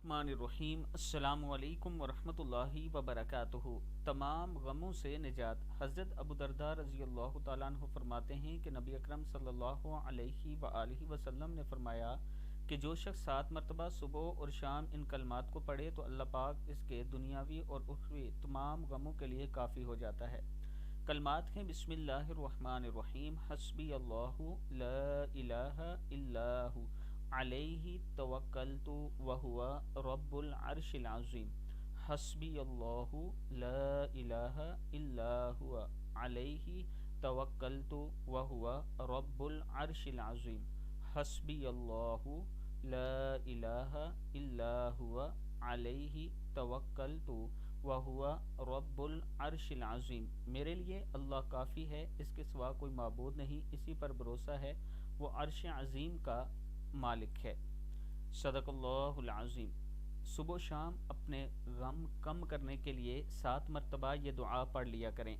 الرحمن الرحیم السلام علیکم ورحمۃ اللہ وبرکاتہ۔ تمام غموں سے نجات۔ حضرت ابو درداء رضی اللہ تعالیٰ عنہ فرماتے ہیں کہ نبی اکرم صلی اللہ علیہ وآلہ وسلم نے فرمایا کہ جو شخص 7 مرتبہ صبح اور شام ان کلمات کو پڑھے تو اللہ پاک اس کے دنیاوی اور اخروی تمام غموں کے لیے کافی ہو جاتا ہے۔ کلمات ہیں: بسم اللہ الرحمن الرحیم، حسبی اللہ لا الہ الا ہو، علیہ توکلت وہو رب العرش العظیم۔ حسبی اللہ لا الہ الا ہو، علیہ توکلت وہو رب العرش العظیم۔ حسبی اللہ لا الہ الا ہو، علیہ توکلت وہو رب العرش العظیم۔ میرے لیے اللہ کافی ہے، اس کے سوا کوئی معبود نہیں، اسی پر بھروسہ ہے، وہ عرش عظیم کا مالک ہے۔ صدق اللہ العظیم۔ صبح و شام اپنے غم کم کرنے کے لیے 7 مرتبہ یہ دعا پڑھ لیا کریں۔